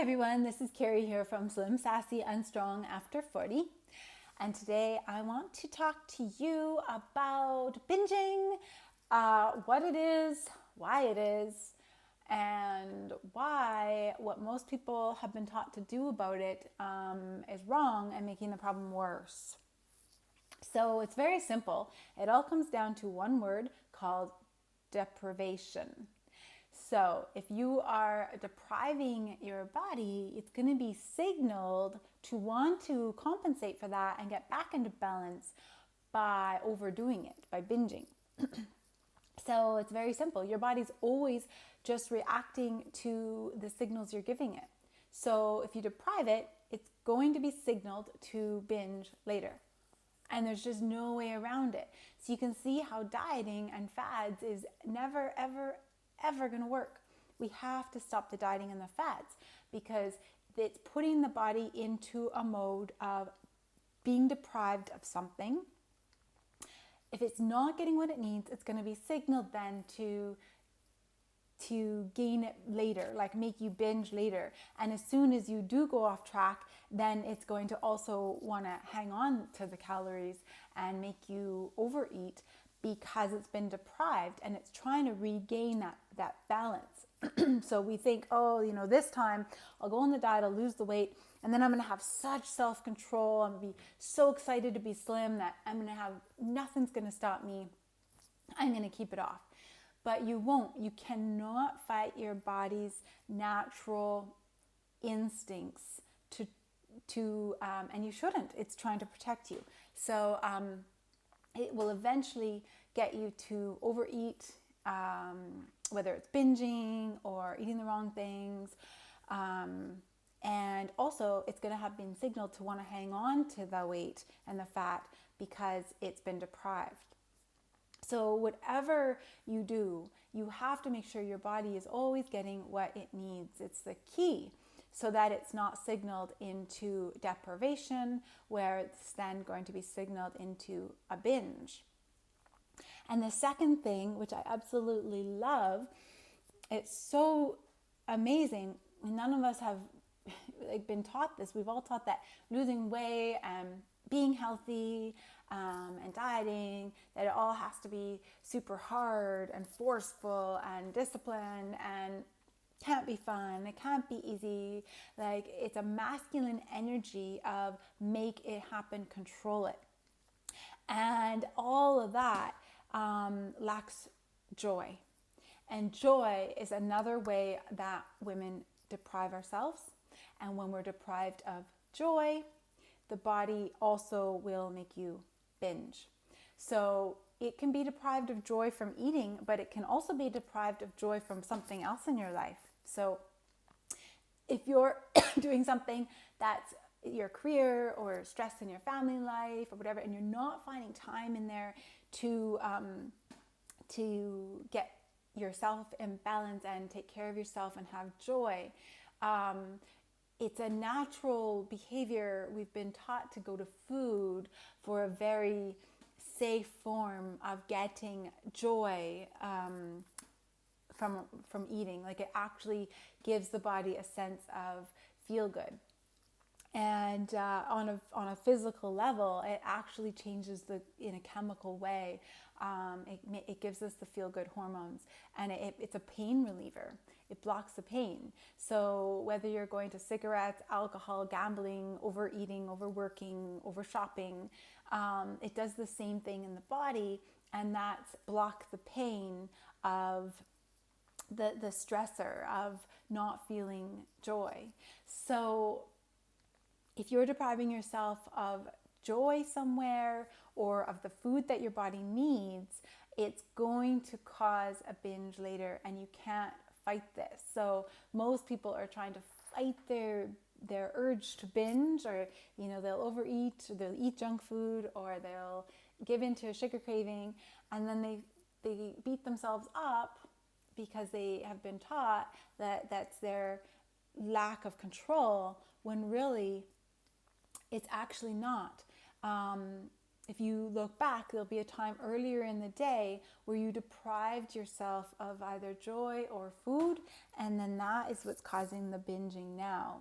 Hi everyone, this is Carrie here from Slim, Sassy and Strong After 40. And today I want to talk to you about binging, what it is, why it is, and why what most people have been taught to do about it is wrong and making the problem worse. So it's very simple. It all comes down to one word called deprivation. So if you are depriving your body, it's going to be signaled to want to compensate for that and get back into balance by overdoing it, by binging. So it's very simple. Your body's always just reacting to the signals you're giving it. So if you deprive it, it's going to be signaled to binge later. And there's just no way around it. So you can see how dieting and fads is never, ever going to work. We have to stop the dieting and the fads because it's putting the body into a mode of being deprived of something. If it's not getting what it needs, it's going to be signaled then to gain it later, like make you binge later. And as soon as you do go off track, then it's going to also want to hang on to the calories and make you overeat because it's been deprived and it's trying to regain that balance. So we think, this time I'll go on the diet, I'll lose the weight, and then I'm going to have such self-control. I'm going to be so excited to be slim that nothing's going to stop me. I'm going to keep it off. But you won't. You cannot fight your body's natural instincts and you shouldn't. It's trying to protect you. So it will eventually get you to overeat, whether it's binging or eating the wrong things. And also it's going to have been signaled to want to hang on to the weight and the fat because it's been deprived. So whatever you do, you have to make sure your body is always getting what it needs. It's the key so that it's not signaled into deprivation, where it's then going to be signaled into a binge. And the second thing, which I absolutely love, it's so amazing. None of us have been taught this. We've all taught that losing weight and being healthy and dieting, that it all has to be super hard and forceful and disciplined and can't be fun, it can't be easy. Like, it's a masculine energy of make it happen, control it. And all of that lacks joy. And joy is another way that women deprive ourselves. And when we're deprived of joy, the body also will make you binge. So it can be deprived of joy from eating, but it can also be deprived of joy from something else in your life. So if you're doing something that's your career or stress in your family life or whatever, and you're not finding time in there to get yourself in balance and take care of yourself and have joy, it's a natural behavior. We've been taught to go to food for a very safe form of getting joy from eating. Like, it actually gives the body a sense of feel good. And on a physical level, it actually changes in a chemical way. It gives us the feel-good hormones, and it's a pain reliever. It blocks the pain. So whether you're going to cigarettes, alcohol, gambling, overeating, overworking, overshopping, it does the same thing in the body, and that's block the pain of the stressor of not feeling joy. So if you're depriving yourself of joy somewhere or of the food that your body needs, it's going to cause a binge later, and you can't fight this. So most people are trying to fight their urge to binge, or they'll overeat, or they'll eat junk food, or they'll give into a sugar craving, and then they beat themselves up because they have been taught that that's their lack of control, when really it's actually not. if you look back, there'll be a time earlier in the day where you deprived yourself of either joy or food, and then that is what's causing the binging now.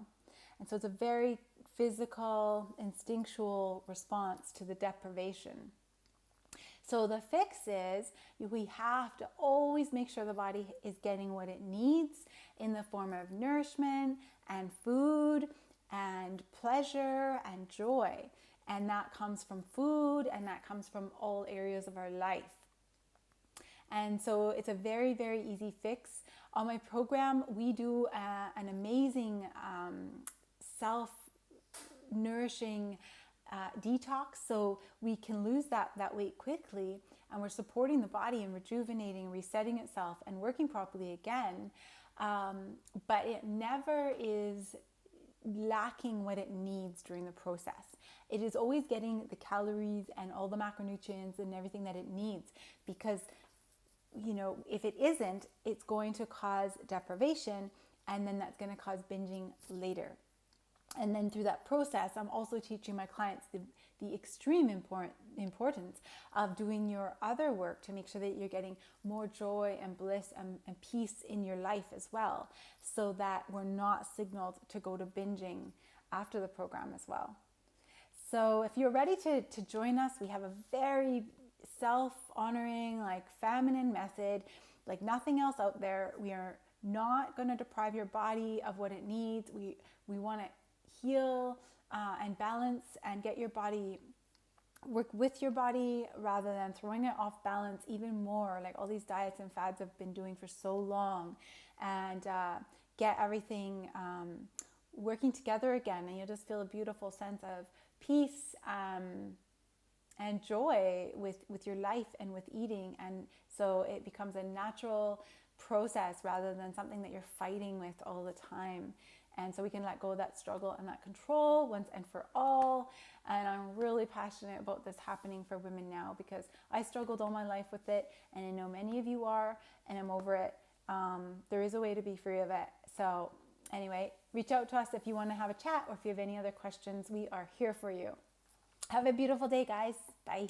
And so it's a very physical, instinctual response to the deprivation. So the fix is we have to always make sure the body is getting what it needs in the form of nourishment and food and pleasure and joy. And that comes from food, and that comes from all areas of our life. And so it's a very, very easy fix. On my program, we do an amazing self-nourishing detox, so we can lose that weight quickly, and we're supporting the body and rejuvenating and resetting itself and working properly again. But it never is lacking what it needs during the process. It is always getting the calories and all the macronutrients and everything that it needs, because if it isn't, it's going to cause deprivation, and then that's going to cause binging later. And then through that process, I'm also teaching my clients the extreme importance of doing your other work to make sure that you're getting more joy and bliss and peace in your life as well, so that we're not signaled to go to binging after the program as well. So if you're ready to join us, we have a very self-honoring, feminine method, like nothing else out there. We are not going to deprive your body of what it needs. We want to heal and balance and get your body, work with your body rather than throwing it off balance even more, like all these diets and fads have been doing for so long, and get everything working together again, and you'll just feel a beautiful sense of peace and joy with your life and with eating. And so it becomes a natural process rather than something that you're fighting with all the time. And so we can let go of that struggle and that control once and for all. And I'm really passionate about this happening for women now, because I struggled all my life with it, and I know many of you are, and I'm over it. There is a way to be free of it. So anyway, reach out to us if you want to have a chat, or if you have any other questions. We are here for you. Have a beautiful day, guys. Bye.